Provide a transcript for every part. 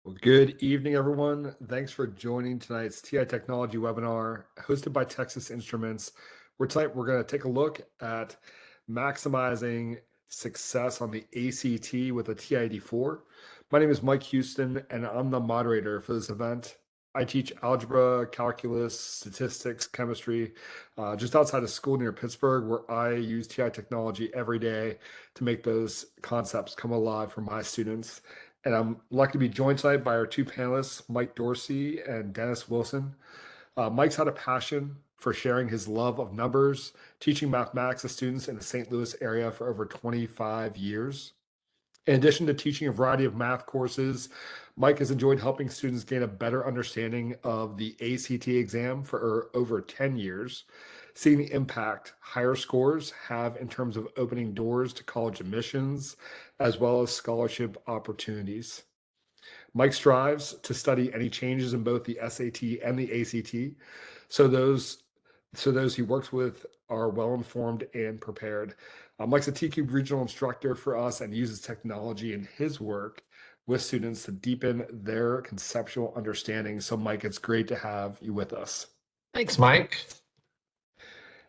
Well, good evening, everyone. Thanks for joining tonight's TI Technology webinar hosted by Texas Instruments. Where tonight we're going to take a look at maximizing success on the ACT with a TI-84. My name is Mike Houston, and I'm the moderator for this event. I teach algebra, calculus, statistics, chemistry, just outside of school near Pittsburgh, where I use TI technology every day to make those concepts come alive for my students. And I'm lucky to be joined tonight by our two panelists, Mike Dorsey and Dennis Wilson. Mike's had a passion for sharing his love of numbers, teaching mathematics to students in the St. Louis area for over 25 years. In addition to teaching a variety of math courses, Mike has enjoyed helping students gain a better understanding of the ACT exam for over 10 years, seeing the impact higher scores have in terms of opening doors to college admissions, as well as scholarship opportunities. Mike strives to study any changes in both the SAT and the ACT, so those he works with are well informed and prepared. Mike's a TQ regional instructor for us and uses technology in his work with students to deepen their conceptual understanding. So, Mike, it's great to have you with us. Thanks, Mike.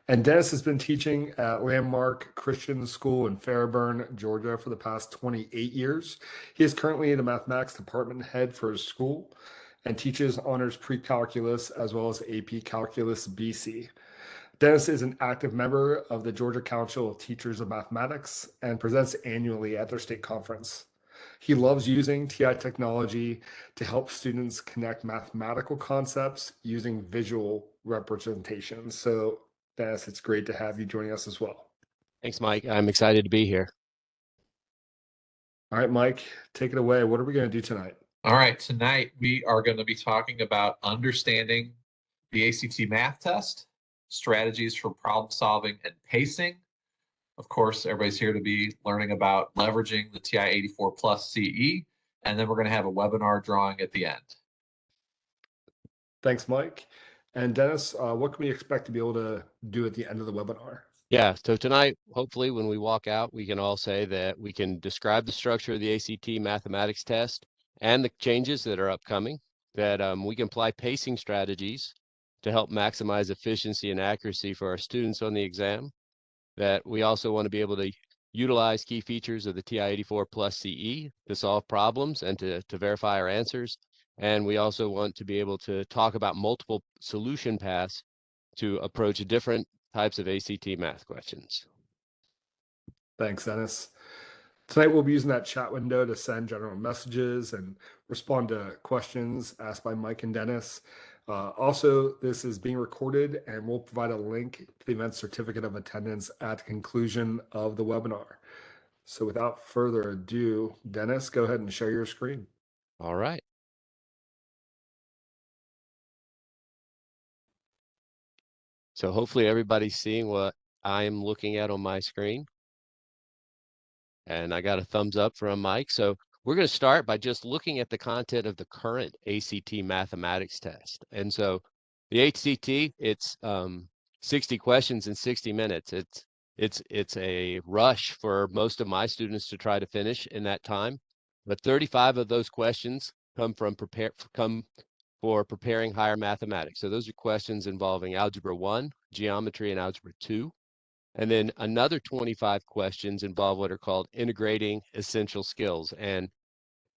And Dennis has been teaching at Landmark Christian School in Fairburn, Georgia for the past 28 years. He is currently the mathematics department head for his school and teaches honors pre-calculus as well as AP Calculus BC. Dennis is an active member of the Georgia Council of Teachers of Mathematics and presents annually at their state conference. He loves using TI technology to help students connect mathematical concepts using visual representations. So, Dennis, it's great to have you joining us as well. Thanks, Mike. I'm excited to be here. All right, Mike, take it away. What are we going to do tonight? All right, tonight we are going to be talking about understanding the ACT math test, strategies for problem solving and pacing. Of course, everybody's here to be learning about leveraging the TI-84 plus CE, and then we're going to have a webinar drawing at the end. Thanks, Mike. And Dennis, what can we expect to be able to do at the end of the webinar? Yeah, so tonight, hopefully when we walk out, we can all say that we can describe the structure of the ACT mathematics test and the changes that are upcoming, that we can apply pacing strategies to help maximize efficiency and accuracy for our students on the exam, that we also want to be able to utilize key features of the TI-84 plus CE to solve problems and to verify our answers. And we also want to be able to talk about multiple solution paths to approach different types of ACT math questions. Thanks, Dennis. Tonight we'll be using that chat window to send general messages and respond to questions asked by Mike and Dennis. Also, this is being recorded and we'll provide a link to the event certificate of attendance at the conclusion of the webinar. So without further ado, Dennis, go ahead and share your screen. All right. So hopefully everybody's seeing what I'm looking at on my screen. And I got a thumbs up from Mike. So we're going to start by just looking at the content of the current ACT mathematics test. And so the ACT, it's 60 questions in 60 minutes. It's a rush for most of my students to try to finish in that time. But 35 of those questions come for preparing higher mathematics. So those are questions involving Algebra 1, Geometry, and Algebra 2. And then another 25 questions involve what are called integrating essential skills. And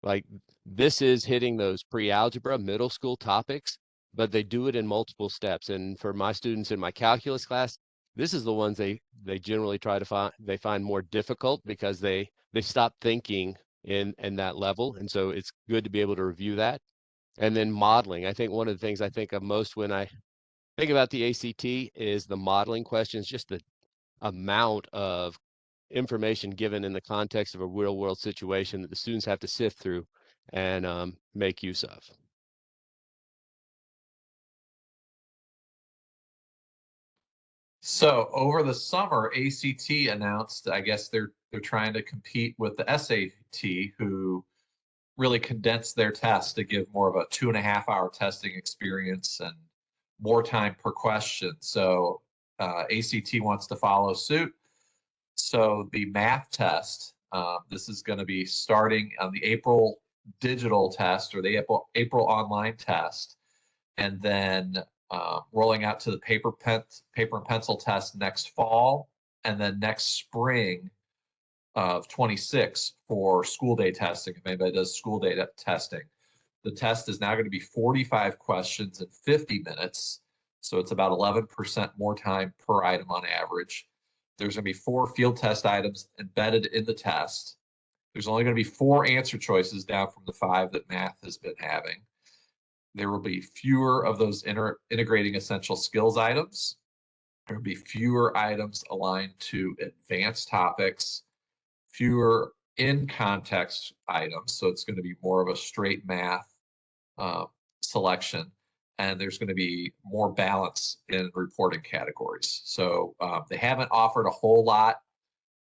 like this is hitting those pre-algebra middle school topics, but they do it in multiple steps. And for my students in my calculus class, this is the ones they generally find more difficult because they stop thinking in that level. And so it's good to be able to review that. And then modeling. I think one of the things I think of most when I think about the ACT is the modeling questions, just the amount of information given in the context of a real world situation that the students have to sift through and make use of. So over the summer, ACT announced, I guess they're trying to compete with the SAT, who really condensed their test to give more of a 2.5-hour testing experience and more time per question. So ACT wants to follow suit. So the math test, this is going to be starting on the April digital test, or the April online test, and then rolling out to the paper and pencil test next fall, and then next spring of 26 for school day testing, if anybody does school day testing. The test is now going to be 45 questions in 50 minutes. So it's about 11% more time per item on average. There's going to be 4 field test items embedded in the test. There's only going to be 4 answer choices down from the 5 that math has been having. There will be fewer of those integrating essential skills items. There will be fewer items aligned to advanced topics, fewer in context items. So it's going to be more of a straight math selection. And there's going to be more balance in reporting categories. So they haven't offered a whole lot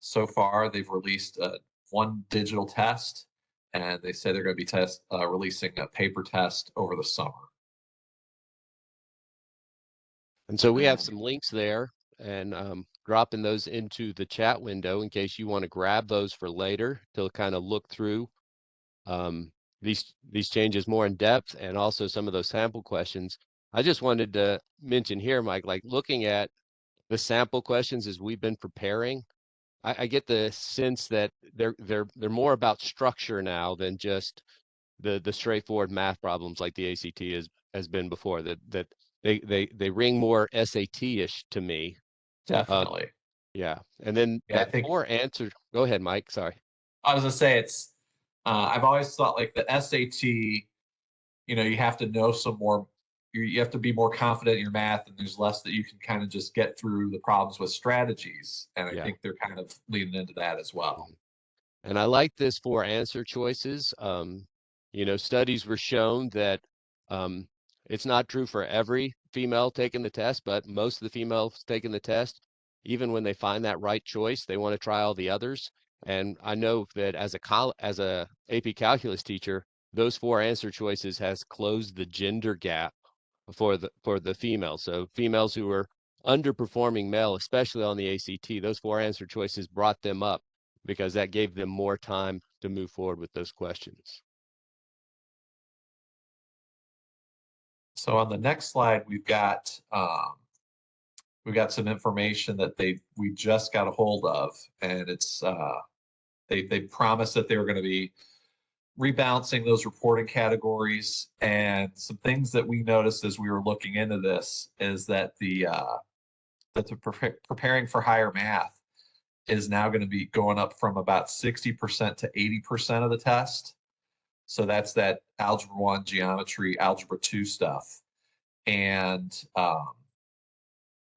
so far. They've released 1 digital test, and they say they're going to be releasing a paper test over the summer. And so we have some links there, and dropping those into the chat window in case you want to grab those for later to kind of look through these changes more in depth, and also some of those sample questions. I just wanted to mention here, Mike, like looking at the sample questions as we've been preparing, I get the sense that they're more about structure now than just the straightforward math problems like the ACT has been before. That they ring more SAT-ish to me. Definitely. Yeah. And then Yeah, that 4 answer. Go ahead, Mike. Sorry. I was gonna say it's. I've always thought like the SAT. You have to know some more. You have to be more confident in your math, and there's less that you can kind of just get through the problems with strategies. And I think they're kind of leaning into that as well. And I like this 4 answer choices. Studies were shown that it's not true for every female taking the test, but most of the females taking the test, even when they find that right choice, they want to try all the others. And I know that as a AP Calculus teacher, those 4 answer choices has closed the gender gap for the females. So females who were underperforming male, especially on the ACT, those 4 answer choices brought them up because that gave them more time to move forward with those questions. So on the next slide, we've got some information that we just got a hold of, and it's they promised that they were going to be rebalancing those reporting categories. And some things that we noticed as we were looking into this is that the preparing for higher math is now going to be going up from about 60% to 80% of the test. So that's that Algebra 1, Geometry, Algebra 2 stuff. And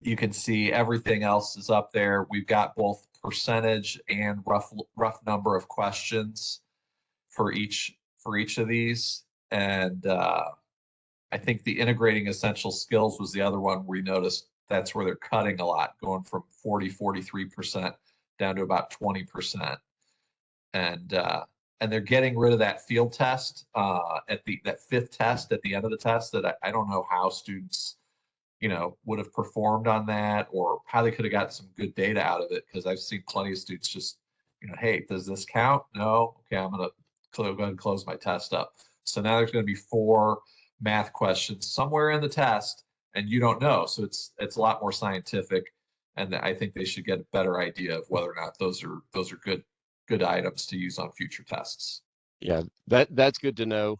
you can see everything else is up there. We've got both percentage and rough number of questions for each of these. And I think the integrating essential skills was the other one where we noticed that's where they're cutting a lot, going from 43% down to about 20%. And they're getting rid of that field test at that 5th test at the end of the test that I don't know how students, would have performed on that, or how they could have got some good data out of it. Because I've seen plenty of students just, hey, does this count? No. Okay, I'm going to go ahead and close my test up. So now there's going to be 4 math questions somewhere in the test, and you don't know. So it's a lot more scientific, and I think they should get a better idea of whether or not those are good items to use on future tests. Yeah, that's good to know.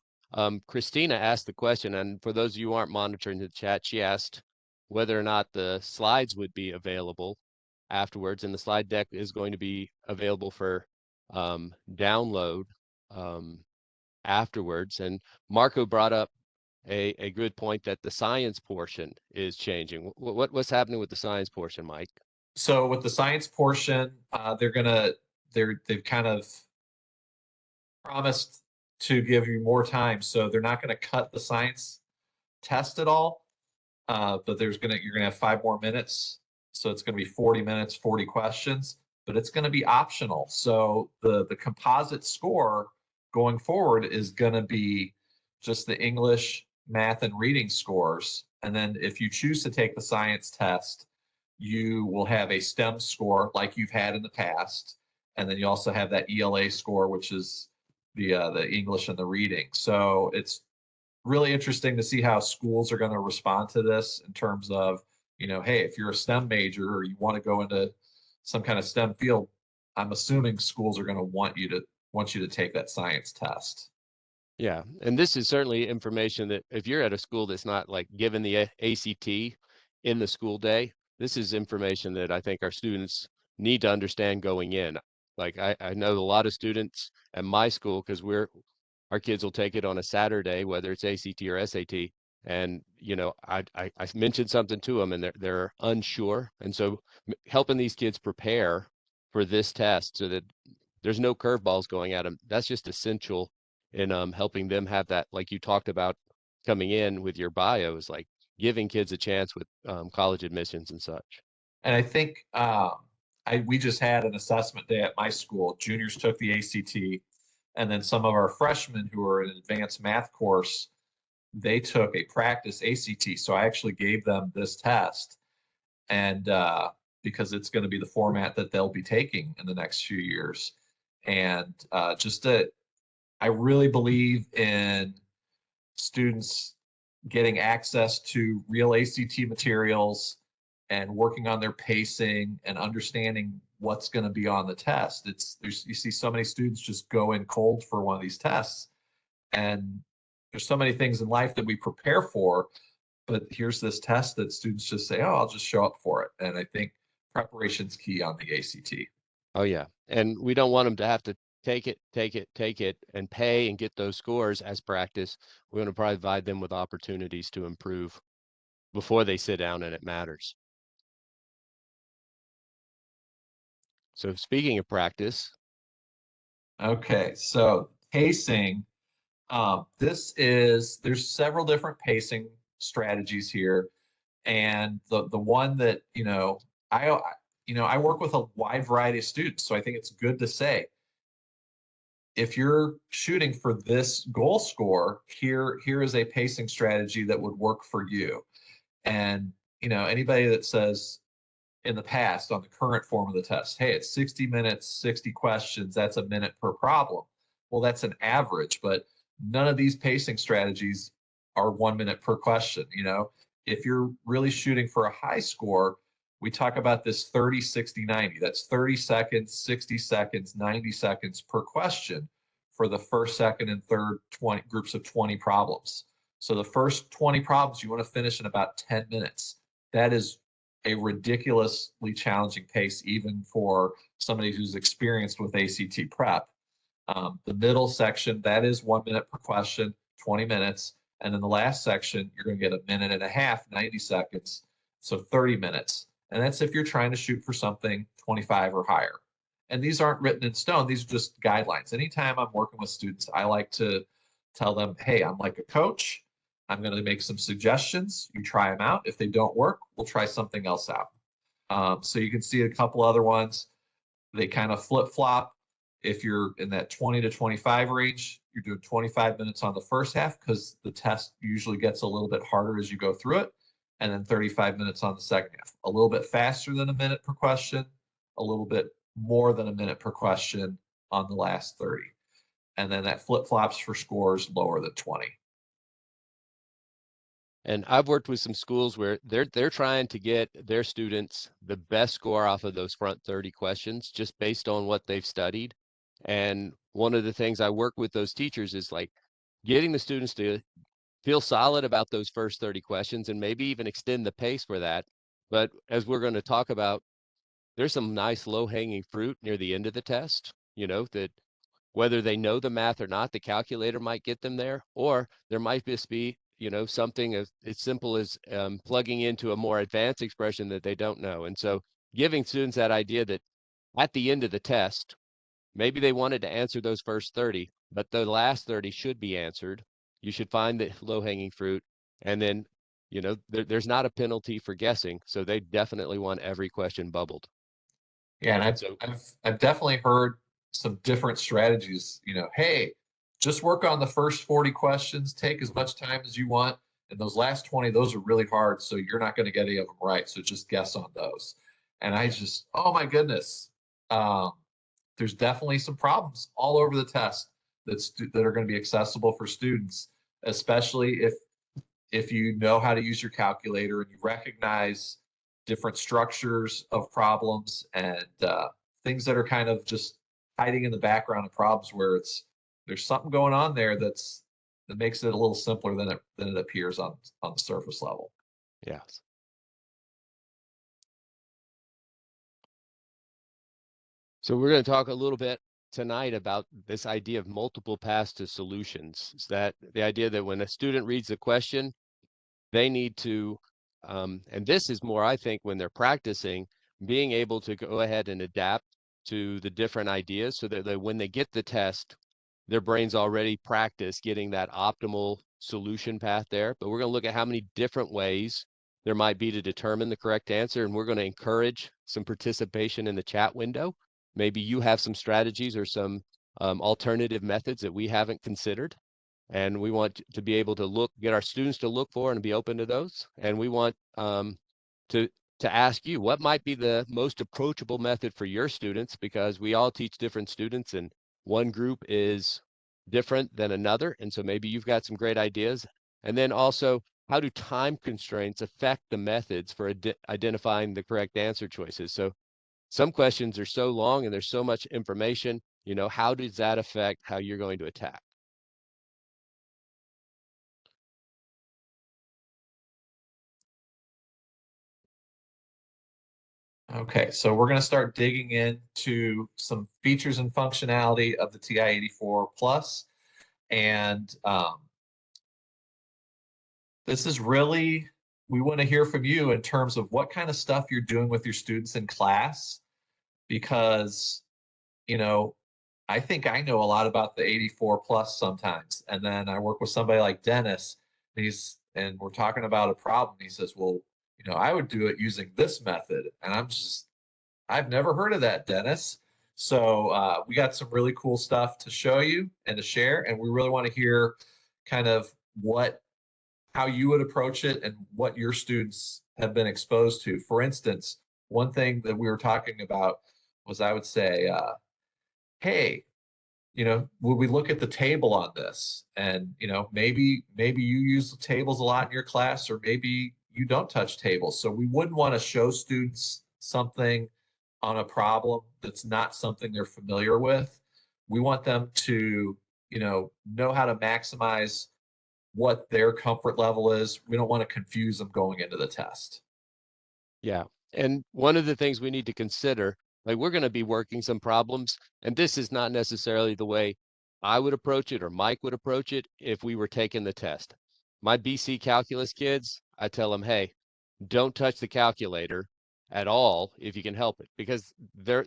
Christina asked the question, and for those of you who aren't monitoring the chat, she asked whether or not the slides would be available afterwards, and the slide deck is going to be available for download afterwards. And Marco brought up a good point that the science portion is changing. What's happening with the science portion, Mike? So with the science portion, they've kind of promised to give you more time. So they're not going to cut the science test at all, but you're going to have 5 more minutes. So it's going to be 40 minutes, 40 questions, but it's going to be optional. So the composite score going forward is going to be just the English, math, and reading scores. And then if you choose to take the science test, you will have a STEM score like you've had in the past. And then you also have that ELA score, which is the English and the reading. So it's really interesting to see how schools are going to respond to this in terms of, hey, if you're a STEM major or you want to go into some kind of STEM field, I'm assuming schools are going to want you to take that science test. Yeah, and this is certainly information that if you're at a school that's not like given the ACT in the school day, this is information that I think our students need to understand going in. Like I know a lot of students at my school, because our kids will take it on a Saturday, whether it's ACT or SAT. And I mentioned something to them, and they're unsure, and so helping these kids prepare for this test so that there's no curveballs going at them. That's just essential in helping them have that, like you talked about coming in with your bios, like giving kids a chance with college admissions and such. And I think we just had an assessment day at my school. Juniors took the ACT, and then some of our freshmen who are in an advanced math course, they took a practice ACT. So I actually gave them this test, and because it's going to be the format that they'll be taking in the next few years. And I really believe in students getting access to real ACT materials and working on their pacing and understanding what's going to be on the test. You see so many students just go in cold for one of these tests, and there's so many things in life that we prepare for, but here's this test that students just say, "Oh, I'll just show up for it." And I think preparation's key on the ACT. Oh yeah, and we don't want them to have to take it, and pay and get those scores as practice. We want to provide them with opportunities to improve before they sit down and it matters. So speaking of practice, Okay, so pacing. There's several different pacing strategies here, and the one that I work with a wide variety of students, so I think it's good to say, if you're shooting for this goal score, here is a pacing strategy that would work for you. And anybody that says in the past on the current form of the test, hey, it's 60 minutes, 60 questions, that's a minute per problem. Well, that's an average, but none of these pacing strategies are 1 minute per question. If you're really shooting for a high score, we talk about this 30, 60, 90. That's 30 seconds, 60 seconds, 90 seconds per question for the first, second, and third 20 groups of 20 problems. So the first 20 problems you want to finish in about 10 minutes. That is a ridiculously challenging pace, even for somebody who's experienced with ACT prep. The middle section, that is 1 minute per question, 20 minutes. And then the last section, you're going to get a minute and a half, 90 seconds. So 30 minutes. And that's if you're trying to shoot for something 25 or higher. And these aren't written in stone. These are just guidelines. Anytime I'm working with students, I like to tell them, hey, I'm like a coach. I'm going to make some suggestions. You try them out. If they don't work, we'll try something else out. So you can see a couple other ones. They kind of flip-flop. If you're in that 20 to 25 range, you're doing 25 minutes on the first half because the test usually gets a little bit harder as you go through it, and then 35 minutes on the second half. A little bit faster than a minute per question, a little bit more than a minute per question on the last 30. And then that flip-flops for scores lower than 20. and I've worked with some schools where they're trying to get their students the best score off of those front 30 questions just based on what they've studied. And one of the things I work with those teachers is like getting the students to feel solid about those first 30 questions and maybe even extend the pace for that. But as we're going to talk about, there's some nice low hanging fruit near the end of the test, that whether they know the math or not, the calculator might get them there, or there might just be, something as simple as plugging into a more advanced expression that they don't know. And so giving students that idea that at the end of the test, maybe they wanted to answer those first 30, but the last 30 should be answered. You should find the low hanging fruit. And then, there's not a penalty for guessing. So they definitely want every question bubbled. Yeah, and So I've definitely heard some different strategies. Hey, just work on the first 40 questions, take as much time as you want, and those last 20, those are really hard, so you're not going to get any of them right. So just guess on those. And I just, oh my goodness, there's definitely some problems all over the test that are going to be accessible for students, especially if you know how to use your calculator and you recognize different structures of problems and things that are kind of just hiding in the background of problems where there's something going on there that makes it a little simpler than it appears on the surface level. Yes. So we're going to talk a little bit tonight about this idea of multiple paths to solutions. Is that the idea that when a student reads the question, they need to, and this is more, I think, when they're practicing, being able to go ahead and adapt to the different ideas so that when they get the test, their brain's already practiced getting that optimal solution path there. But we're going to look at how many different ways there might be to determine the correct answer. And we're going to encourage some participation in the chat window. Maybe you have some strategies or some alternative methods that we haven't considered. And we want to be able to get our students to look for and be open to those. And we want to ask you what might be the most approachable method for your students, because we all teach different students and one group is different than another. And so maybe you've got some great ideas. And then also, how do time constraints affect the methods for identifying the correct answer choices? So some questions are so long and there's so much information, how does that affect how you're going to attack? Okay, so we're going to start digging into some features and functionality of the TI-84 Plus. And this is really, we want to hear from you in terms of what kind of stuff you're doing with your students in class, because, I think I know a lot about the 84 Plus sometimes. And then I work with somebody like Dennis, and we're talking about a problem. He says, well, I would do it using this method. And I've never heard of that, Dennis. So we got some really cool stuff to show you and to share. And we really want to hear kind of how you would approach it and what your students have been exposed to. For instance, one thing that we were talking about was, I would say, hey, would we look at the table on this? And, maybe you use the tables a lot in your class, or maybe you don't touch tables. So we wouldn't want to show students something on a problem that's not something they're familiar with. We want them to, know how to maximize what their comfort level is. We don't want to confuse them going into the test. Yeah. And one of the things we need to consider, like we're going to be working some problems, and this is not necessarily the way I would approach it or Mike would approach it if we were taking the test. My BC calculus kids, I tell them, hey, don't touch the calculator at all if you can help it, because they're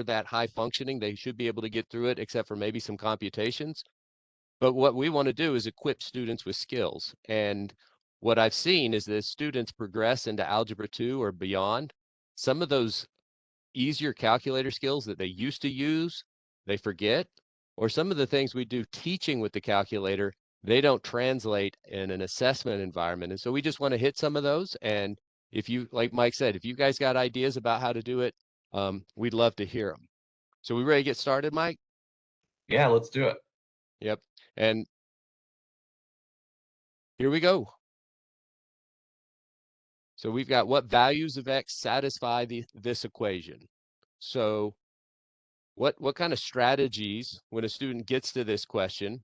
that high functioning. They should be able to get through it, except for maybe some computations. But what we want to do is equip students with skills. And what I've seen is that students progress into Algebra 2 or beyond, some of those easier calculator skills that they used to use, they forget, or some of the things we do teaching with the calculator, they don't translate in an assessment environment. And so we just want to hit some of those. And if you, like Mike said, if you guys got ideas about how to do it, we'd love to hear them. So we ready to get started, Mike? Yeah, let's do it. Yep. And here we go. So we've got, what values of X satisfy this equation? So what kind of strategies, when a student gets to this question,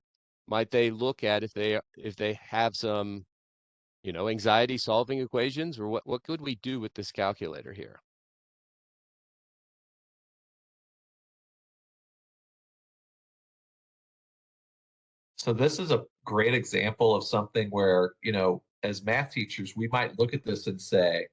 might they look at if they have some, anxiety solving equations, or what could we do with this calculator here? So this is a great example of something where, as math teachers, we might look at this and say,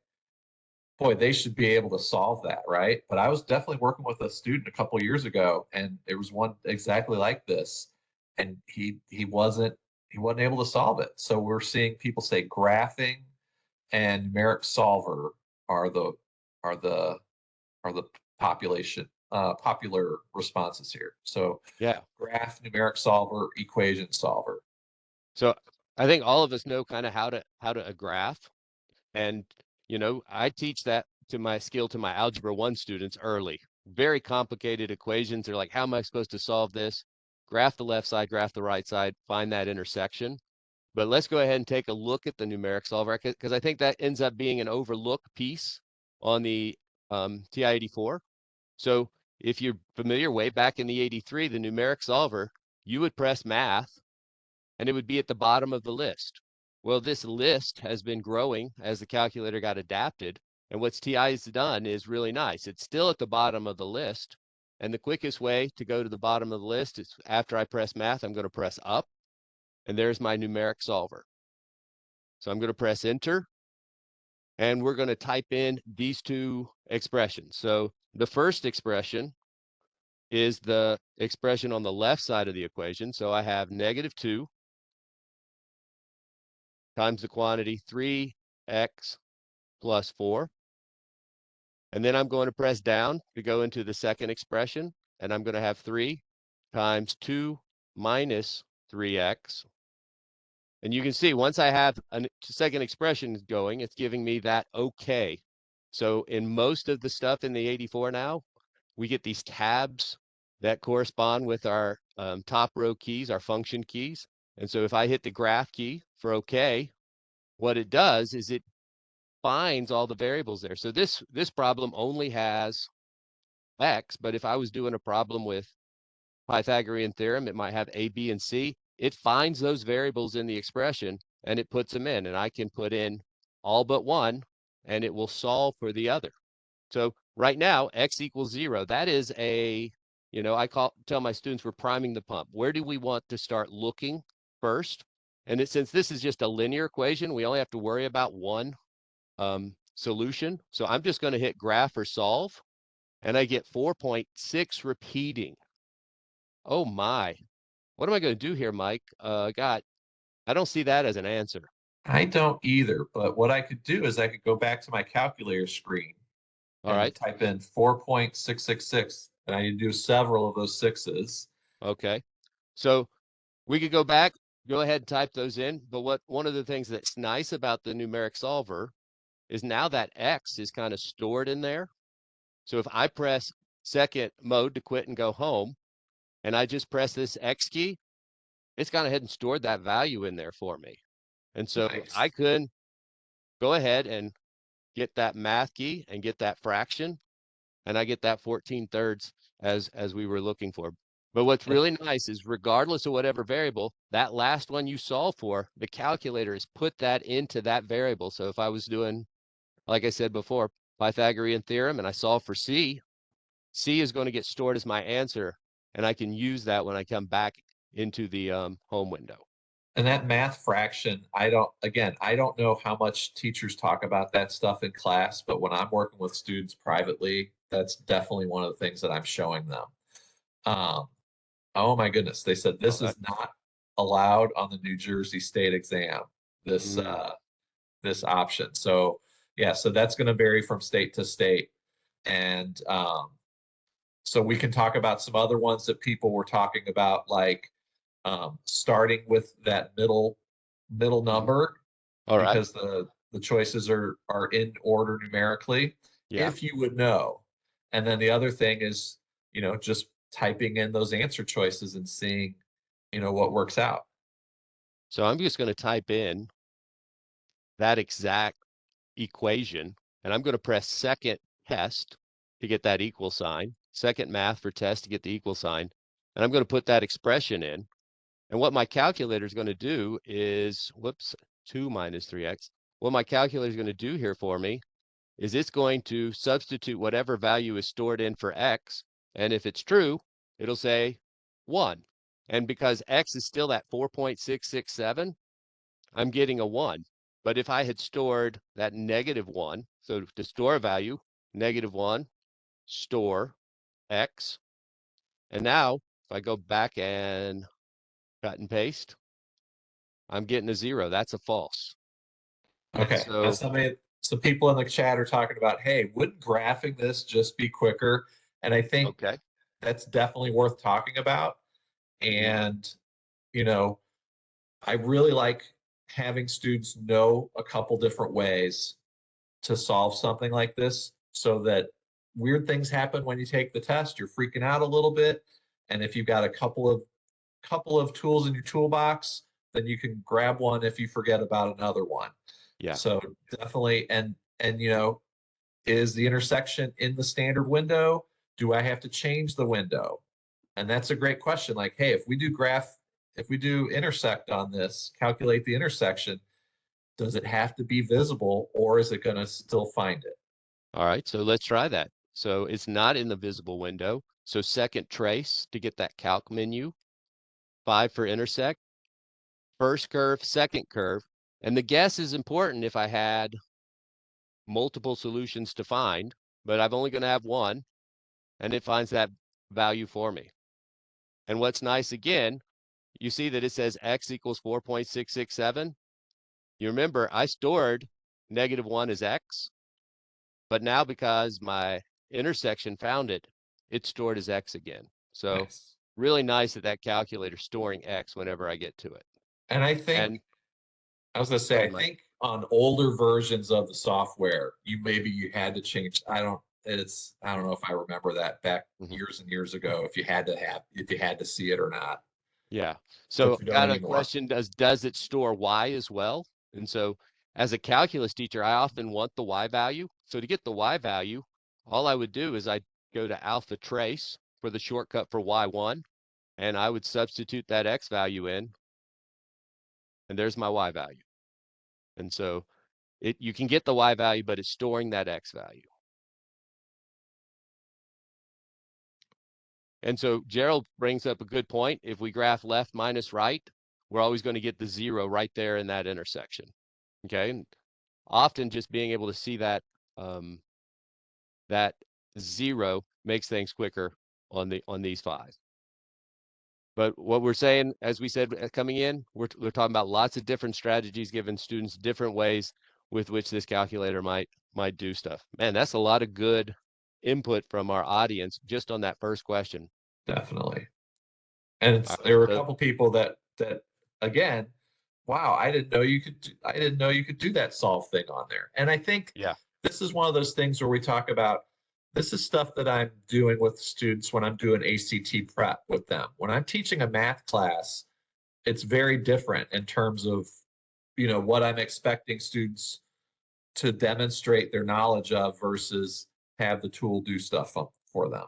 boy, they should be able to solve that, right? But I was definitely working with a student a couple years ago, and there was one exactly like this, and he wasn't able to solve it. So we're seeing people say graphing and numeric solver are the are the are the popular responses here. So Yeah. graph, numeric solver, equation solver. So I think all of us know kind of how to graph. And, I teach that to my Algebra 1 students early. Very complicated equations. They're like, how am I supposed to solve this? graph the left side, graph the right side, find that intersection. But let's go ahead and take a look at the numeric solver, because I think that ends up being an overlooked piece on the TI-84. So if you're familiar, way back in the 83, the numeric solver, you would press math and it would be at the bottom of the list. Well, this list has been growing as the calculator got adapted. And what TI has done is really nice. It's still at the bottom of the list. And the quickest way to go to the bottom of the list is after I press math, I'm going to press up. And there's my numeric solver. So I'm going to press enter. And we're going to type in these two expressions. So the first expression is the expression on the left side of the equation. So I have -2 times the quantity 3x plus 4. And then I'm going to press down to go into the second expression. And I'm going to have 3 times 2 minus 3x. And you can see once I have a second expression going, it's giving me that okay. So in most of the stuff in the 84 now, we get these tabs that correspond with our top row keys, our function keys. And so if I hit the graph key for okay, what it does is it finds all the variables there. So this problem only has x, but if I was doing a problem with Pythagorean theorem, it might have a, b, and c. It finds those variables in the expression and it puts them in, and I can put in all but one and it will solve for the other. So right now, x equals 0. That is a, I tell my students we're priming the pump. Where do we want to start looking first? And since this is just a linear equation, we only have to worry about one solution. So I'm just going to hit graph or solve, and I get 4.6 repeating. Oh my. What am I going to do here, Mike? God, I don't see that as an answer. I don't either, but what I could do is I could go back to my calculator screen All and right. type in 4.666, and I need to do several of those sixes. Okay. So we could go back, go ahead and type those in. But one of the things that's nice about the numeric solver is now that X is kind of stored in there. So if I press second mode to quit and go home, and I just press this X key, it's gone ahead and stored that value in there for me. And so Nice. I could go ahead and get that math key and get that fraction, and I get that 14/3 as we were looking for. But what's really nice is regardless of whatever variable, that last one you solve for, the calculator has put that into that variable. So if I was doing, like I said before, Pythagorean theorem, and I solve for C, C is going to get stored as my answer, and I can use that when I come back into the home window. And that math fraction, I don't know how much teachers talk about that stuff in class, but when I'm working with students privately, that's definitely one of the things that I'm showing them. Oh my goodness, they said this is not allowed on the New Jersey state exam, this this option. So yeah, so that's going to vary from state to state. And so we can talk about some other ones that people were talking about, like starting with that middle number, All right. because the choices are in order numerically, Yeah. if you would know. And then the other thing is, just typing in those answer choices and seeing, what works out. So I'm just going to type in that exact equation, and I'm going to press second test to get that equal sign, second math for test to get the equal sign, and I'm going to put that expression in. And what my calculator is going to do is, whoops, 2 minus 3x. What my calculator is going to do here for me is it's going to substitute whatever value is stored in for x, and if it's true, it'll say 1. And because x is still at 4.667, I'm getting a 1. But if I had stored that -1, so to store a value, -1, store x. And now if I go back and cut and paste, I'm getting a 0. That's a false. Okay. Now some people in the chat are talking about, hey, wouldn't graphing this just be quicker? And I think okay, that's definitely worth talking about. And, I really like having students know a couple different ways to solve something like this, so that weird things happen when you take the test, you're freaking out a little bit. And if you've got a couple of couple of tools in your toolbox, then you can grab one if you forget about another one. Yeah. So definitely, and you know, is the intersection in the standard window? Do I have to change the window? And that's a great question. Like, hey, if we do intersect on this, calculate the intersection, does it have to be visible or is it going to still find it? All right, so let's try that. So it's not in the visible window. So second trace to get that calc menu, 5 for intersect, first curve, second curve. And the guess is important if I had multiple solutions to find, but I'm only going to have one, and it finds that value for me. And what's nice again, you see that it says x equals 4.667. You remember I stored -1 as x, but now because my intersection found it, it's stored as x again. So Nice. really nice that that calculator's storing x whenever I get to it. And I think, And I was going to go say, I ahead, Mike. think on older versions of the software, you had to change. I don't know if I remember that back years and years ago, if you had to see it or not. Yeah. But So you don't got a anymore. question, does it store y as well? And so as a calculus teacher, I often want the y value. So to get the y value, all I would do is I'd go to alpha trace for the shortcut for y1, and I would substitute that x value in, and there's my y value. And so you can get the y value, but it's storing that x value. And so Gerald brings up a good point. If we graph left minus right, we're always going to get the 0 right there in that intersection. Okay. And often just being able to see that that 0 makes things quicker on these 5. But what we're saying, as we said coming in, we're talking about lots of different strategies, giving students different ways with which this calculator might do stuff. Man, that's a lot of good input from our audience just on that first question. Definitely. And All right, there were a so couple people that again, wow, I didn't know you could do that solve thing on there. And I think yeah, this is one of those things where we talk about, this is stuff that I'm doing with students when I'm doing ACT prep with them. When I'm teaching a math class, it's very different in terms of, what I'm expecting students to demonstrate their knowledge of versus have the tool do stuff for them.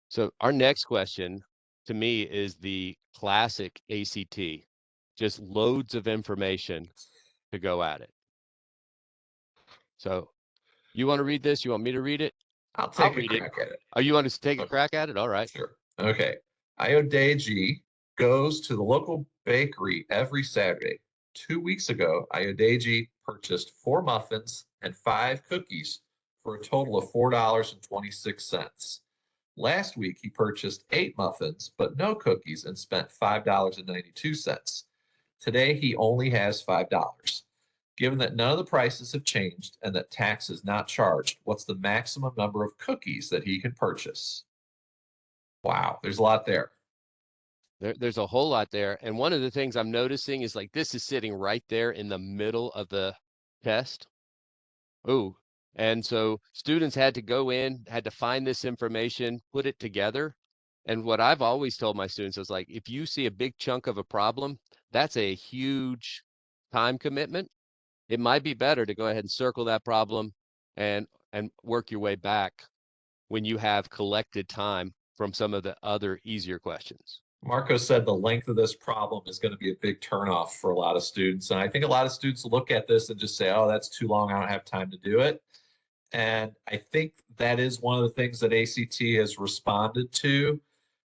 so our next question to me is the classic ACT, just loads of information to go at it. So you want to read this? You want me to read it? I'll I'll take a read it. crack at it. Oh, you want to take a Okay. crack at it? All right. Sure. Okay. Ayodeji goes to the local bakery every Saturday. 2 weeks ago, Ayodeji purchased 4 muffins and 5 cookies for a total of $4.26. Last week, he purchased 8 muffins but no cookies and spent $5.92. Today, he only has $5. Given that none of the prices have changed and that tax is not charged, what's the maximum number of cookies that he can purchase? Wow, there's a lot there. There's a whole lot there. And one of the things I'm noticing is like this is sitting right there in the middle of the test. Ooh. And so students had to go in, had to find this information, put it together. And what I've always told my students is like, if you see a big chunk of a problem, that's a huge time commitment. It might be better to go ahead and circle that problem and work your way back when you have collected time from some of the other easier questions. Marco said the length of this problem is going to be a big turnoff for a lot of students. And I think a lot of students look at this and just say, oh, that's too long. I don't have time to do it. And I think that is one of the things that ACT has responded to.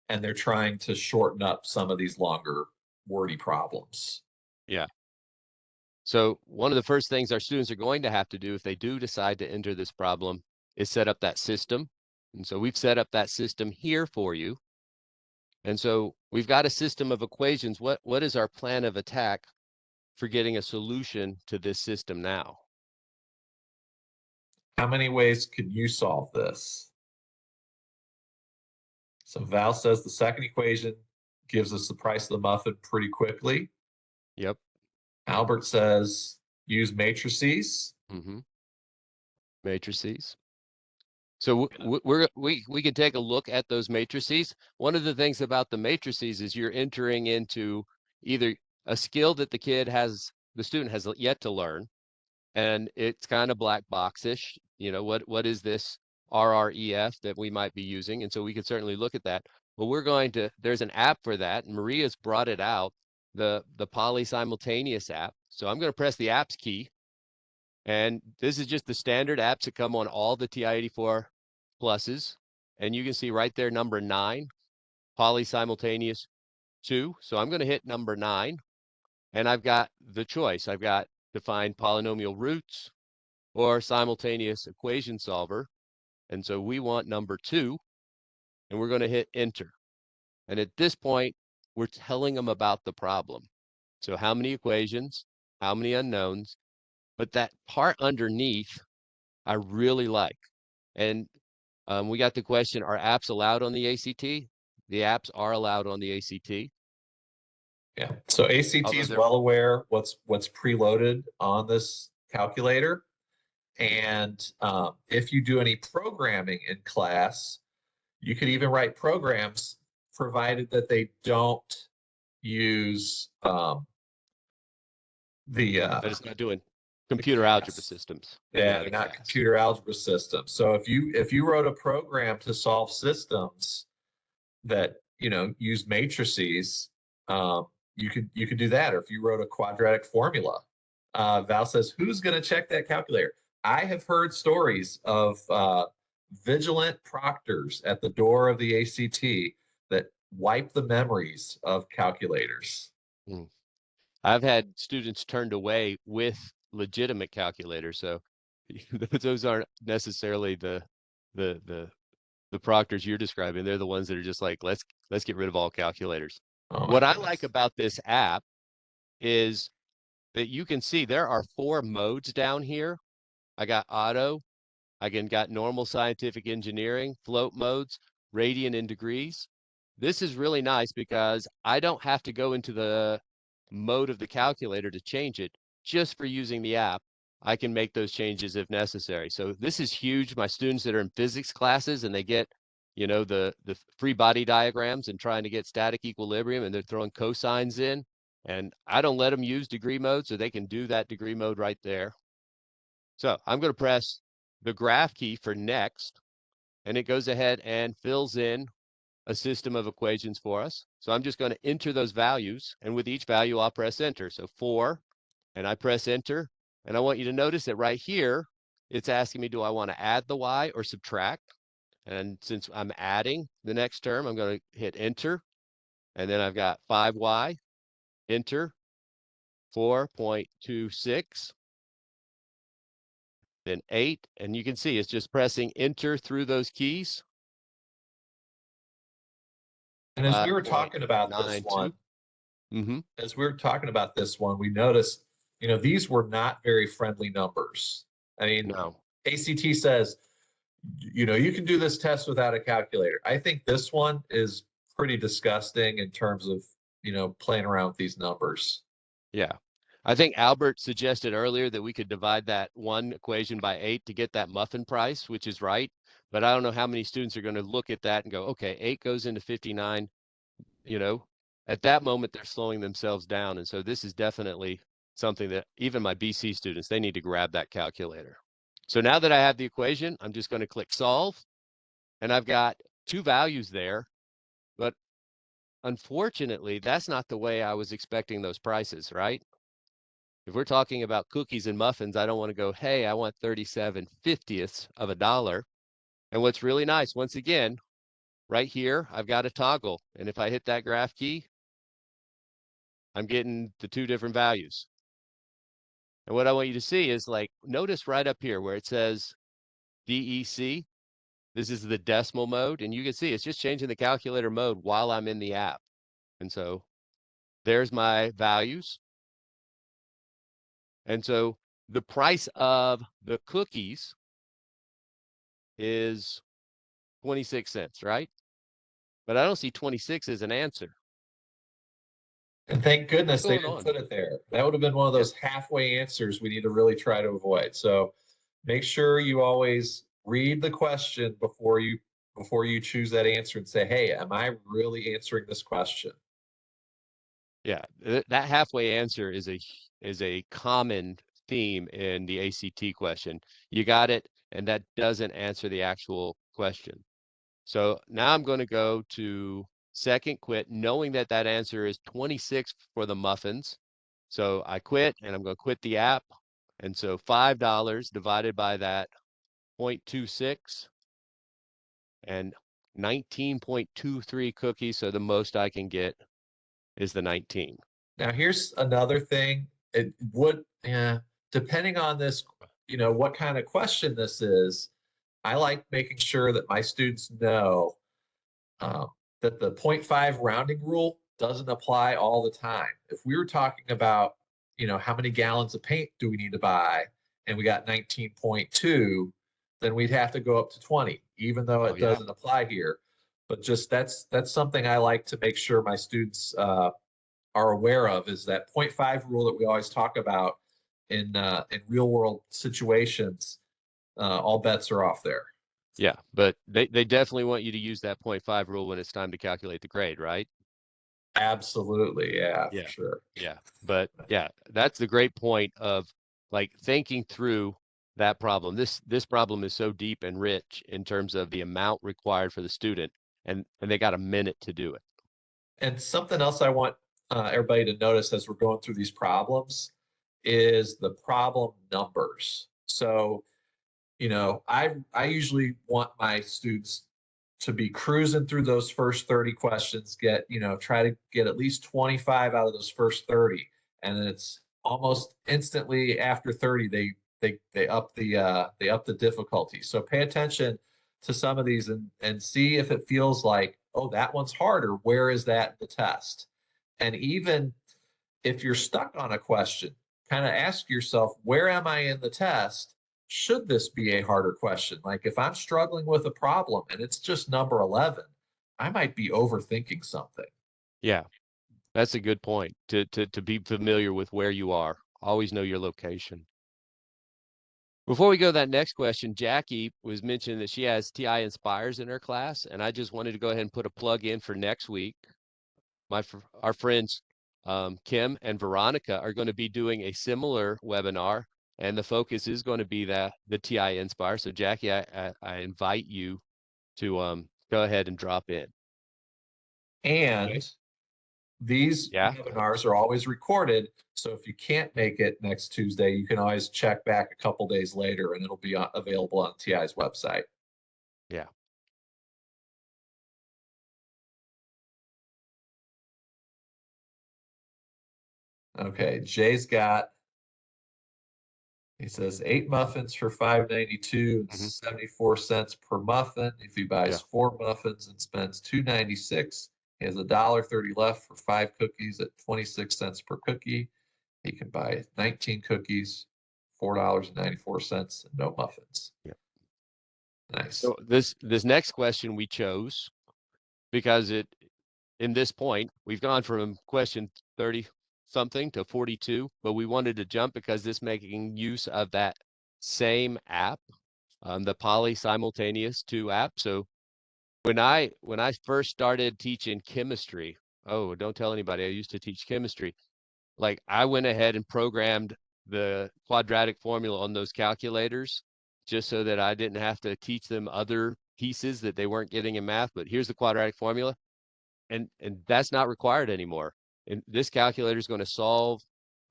And they're trying to shorten up some of these longer, wordy problems. Yeah. So one of the first things our students are going to have to do if they do decide to enter this problem is set up that system. And so we've set up that system here for you. And so we've got a system of equations. What is our plan of attack for getting a solution to this system now? How many ways can you solve this? So Val says the second equation gives us the price of the muffin pretty quickly. Yep. Albert says use matrices. Matrices. So we can take a look at those matrices. One of the things about the matrices is you're entering into either a skill that the student has yet to learn, and it's kind of black boxish. You know, what is this RREF that we might be using? And so we could certainly look at that. But there's an app for that, and Maria's brought it out, the Poly Simultaneous app. So I'm going to press the apps key. And this is just the standard apps that come on all the TI-84 pluses. And you can see right there, number 9, Poly Simultaneous 2. So I'm going to hit number 9, and I've got the choice. I've got to find polynomial roots or simultaneous equation solver. And so we want number 2, and we're going to hit enter. And at this point, we're telling them about the problem. So how many equations, how many unknowns, but that part underneath, I really like. And we got the question, are apps allowed on the ACT? The apps are allowed on the ACT. Yeah. So ACT is well aware what's preloaded on this calculator. And if you do any programming in class, you could even write programs provided that they don't use But it's not doing computer algebra systems. Yeah, they're not computer algebra systems. So if you wrote a program to solve systems that use matrices, you could do that. Or if you wrote a quadratic formula, Val says, who's going to check that calculator? I have heard stories of vigilant proctors at the door of the ACT that wipe the memories of calculators. I've had students turned away with legitimate calculators, so those aren't necessarily the proctors you're describing. They're the ones that are just like, let's get rid of all calculators. What I like about this app is that you can see there are 4 modes down here. I got auto, I got normal scientific engineering, float modes, radian and degrees. This is really nice because I don't have to go into the mode of the calculator to change it. Just for using the app, I can make those changes if necessary. So this is huge. My students that are in physics classes and they get, the free body diagrams and trying to get static equilibrium, and they're throwing cosines in, and I don't let them use degree mode, so they can do that degree mode right there. So I'm going to press the graph key for next, and it goes ahead and fills in a system of equations for us. So I'm just going to enter those values, and with each value, I'll press enter. So 4, and I press enter, and I want you to notice that right here, it's asking me, do I want to add the y or subtract? And since I'm adding the next term, I'm going to hit enter, and then I've got 5y, enter, 4.26, then 8, and you can see it's just pressing enter through those keys. And as we were talking about this one, as we were talking about this one, we noticed, these were not very friendly numbers. I mean, no. ACT says, you can do this test without a calculator. I think this one is pretty disgusting in terms of, playing around with these numbers. Yeah. I think Albert suggested earlier that we could divide that one equation by 8 to get that muffin price, which is right. But I don't know how many students are going to look at that and go, okay, 8 goes into 59. At that moment, they're slowing themselves down. And so this is definitely something that even my BC students, they need to grab that calculator. So now that I have the equation, I'm just going to click solve. And I've got 2 values there. But unfortunately, that's not the way I was expecting those prices, right? If we're talking about cookies and muffins, I don't want to go, hey, I want 37/50ths of a dollar. And what's really nice, once again, right here, I've got a toggle. And if I hit that graph key, I'm getting the 2 different values. And what I want you to see is, like, notice right up here where it says DEC. This is the decimal mode. And you can see it's just changing the calculator mode while I'm in the app. And so there's my values. And so the price of the cookies is 26 cents, right? But I don't see 26 as an answer. And thank goodness they didn't put it there. That would have been one of those halfway answers we need to really try to avoid. So make sure you always read the question before you choose that answer and say, hey, am I really answering this question? Yeah, that halfway answer is a common theme in the ACT question. You got it, and that doesn't answer the actual question. So now I'm going to go to second quit, knowing that that answer is 26 for the muffins. So I quit, and I'm going to quit the app. And so $5 divided by that 0.26 and 19.23 cookies. So the most I can get is the 19. Now, here's another thing. It would, depending on this, what kind of question this is, I like making sure that my students know um, that the 0.5 rounding rule doesn't apply all the time. If we were talking about, how many gallons of paint do we need to buy, and we got 19.2, then we'd have to go up to 20, even though it doesn't apply here. But just that's something I like to make sure my students are aware of, is that 0.5 rule that we always talk about in real world situations. All bets are off there. Yeah, but they definitely want you to use that 0.5 rule when it's time to calculate the grade, right? Absolutely, yeah, Yeah. for sure. Yeah. But yeah, that's the great point of like thinking through that problem. This problem is so deep and rich in terms of the amount required for the student, and they got a minute to do it. And something else I want everybody to notice as we're going through these problems is the problem numbers. So, I usually want my students to be cruising through those first 30 questions, try to get at least 25 out of those first 30. And then it's almost instantly after 30, they up the difficulty. So pay attention to some of these and see if it feels like, oh, that one's harder. Where is that in the test? And even if you're stuck on a question, kind of ask yourself, where am I in the test? Should this be a harder question? Like if I'm struggling with a problem and it's just number 11, I might be overthinking something. Yeah, that's a good point to be familiar with where you are. Always know your location. Before we go to that next question, Jackie was mentioning that she has TI-Nspires in her class, and I just wanted to go ahead and put a plug in for next week. Our friends Kim and Veronica are going to be doing a similar webinar, and the focus is going to be the TI-Nspire. So Jackie, I invite you to go ahead and drop in. And Okay. these webinars are always recorded. So if you can't make it next Tuesday, you can always check back a couple days later and it'll be available on TI's website. Yeah. Okay, Jay's got, he says 8 muffins for $5.92 and 74 cents per muffin. If he buys 4 muffins and spends $2.96, he has $1.30 left for 5 cookies at 26 cents per cookie. He can buy 19 cookies, $4.94, and no muffins. Yeah. Nice. So this next question we chose because in this point we've gone from question 30 something to 42, but we wanted to jump because this making use of that same app, the Poly Simultaneous 2 app. So when I first started teaching chemistry, oh, don't tell anybody, I used to teach chemistry. Like I went ahead and programmed the quadratic formula on those calculators just so that I didn't have to teach them other pieces that they weren't getting in math. But here's the quadratic formula, and that's not required anymore. And this calculator is going to solve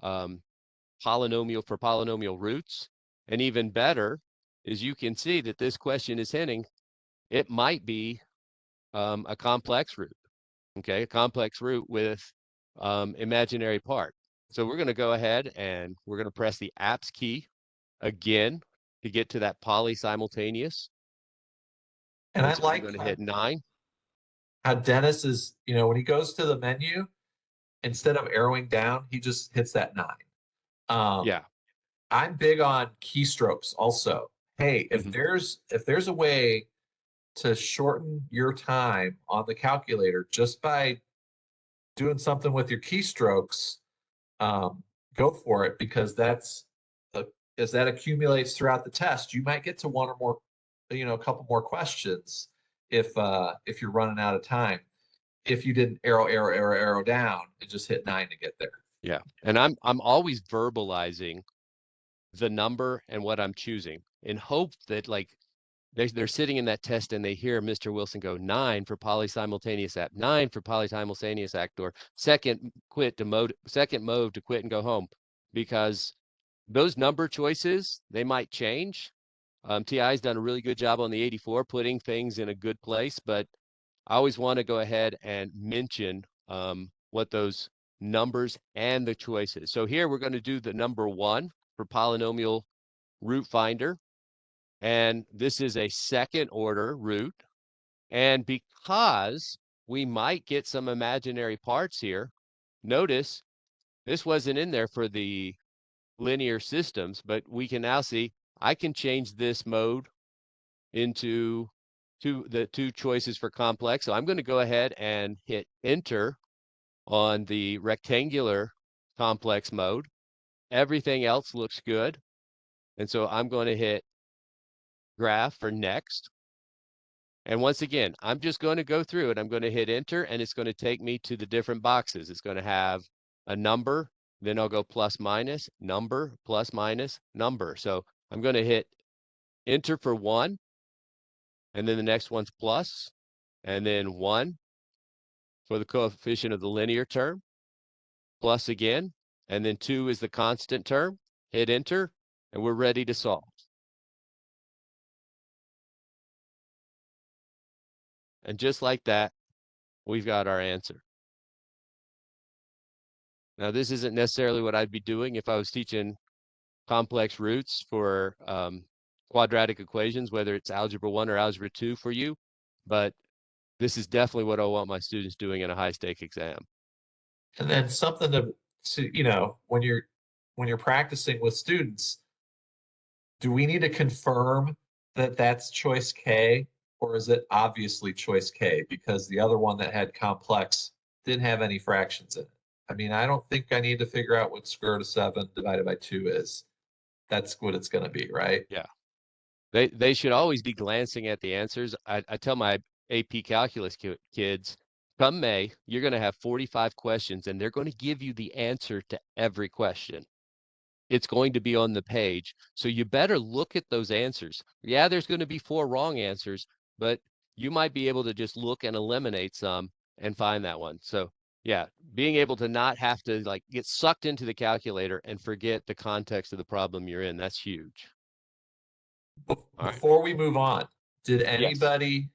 polynomial for polynomial roots. And even better is you can see that this question is hinting it might be a complex root. Okay, a complex root with imaginary part. So we're going to go ahead and we're going to press the apps key again to get to that poly simultaneous. And I so like I'm going to hit 9. how Dennis is, when he goes to the menu, instead of arrowing down, he just hits that 9. Yeah. I'm big on keystrokes also. Hey, if there's a way to shorten your time on the calculator just by doing something with your keystrokes, go for it, because as that accumulates throughout the test, you might get to one or more a couple more questions if you're running out of time. If you didn't arrow down and just hit 9 to get there. Yeah. And I'm always verbalizing the number and what I'm choosing in hope that like they're sitting in that test and they hear Mr. Wilson go 9 for polysimultaneous app, 9 for polysimultaneous act, or second mode to quit and go home, because those number choices, they might change. TI's done a really good job on the 84 putting things in a good place, but I always want to go ahead and mention what those numbers and the choices. So here we're going to do the number 1 for polynomial root finder. And this is a second order root. And because we might get some imaginary parts here, notice this wasn't in there for the linear systems, but we can now see I can change this mode into the two choices for complex. So I'm going to go ahead and hit enter on the rectangular complex mode. Everything else looks good. And so I'm going to hit graph for next. And once again, I'm just going to go through it. I'm going to hit enter and it's going to take me to the different boxes. It's going to have a number, then I'll go plus minus, number, plus minus, number. So I'm going to hit enter for 1, and then the next one's plus, and then 1 for the coefficient of the linear term, plus again, and then 2 is the constant term. Hit enter, and we're ready to solve. And just like that, we've got our answer. Now, this isn't necessarily what I'd be doing if I was teaching complex roots for quadratic equations, whether it's algebra 1 or algebra 2 for you, but this is definitely what I want my students doing in a high stake exam. And then something to when you're practicing with students, do we need to confirm that that's choice K, or is it obviously choice K because the other one that had complex didn't have any fractions in it? I mean, I don't think I need to figure out what square root of 7 divided by 2 is. That's what it's going to be, right? Yeah. They should always be glancing at the answers. I tell my AP calculus kids, come May, you're going to have 45 questions and they're going to give you the answer to every question. It's going to be on the page. So you better look at those answers. Yeah, there's going to be 4 wrong answers, but you might be able to just look and eliminate some and find that one. So yeah, being able to not have to like get sucked into the calculator and forget the context of the problem you're in, that's huge. All right. Before we move on, did Yes. anybody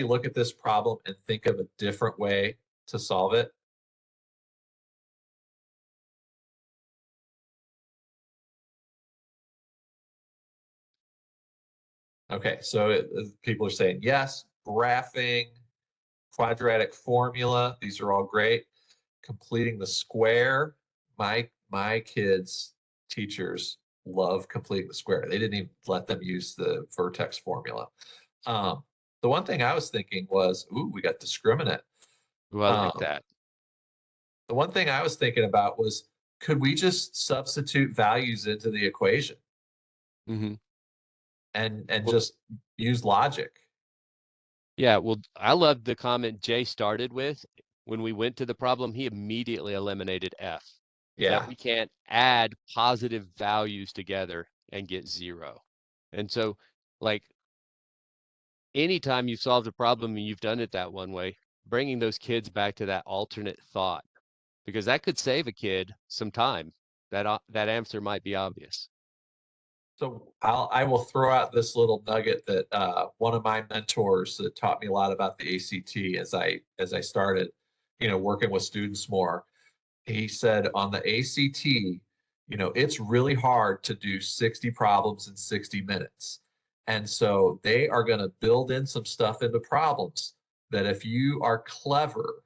look at this problem and think of a different way to solve it? Okay, so people are saying yes, graphing, quadratic formula, these are all great. Completing the square, my kids' teachers love completing the square. They didn't even let them use the vertex formula. The one thing I was thinking was, ooh, we got discriminant. Ooh, I like that. The one thing I was thinking about was, could we just substitute values into the equation Mm-hmm. and Well, just use logic? yeah, well, I loved the comment Jay started with. When we went to the problem, he immediately eliminated F. That Yeah. we can't add positive values together and get 0. And so, like, anytime you've solved a problem and you've done it that one way, bringing those kids back to that alternate thought, because that could save a kid some time. That answer might be obvious. So I will throw out this little nugget that one of my mentors that taught me a lot about the ACT as I started, working with students more. He said on the ACT, it's really hard to do 60 problems in 60 minutes. And so they are going to build in some stuff into problems that if you are clever,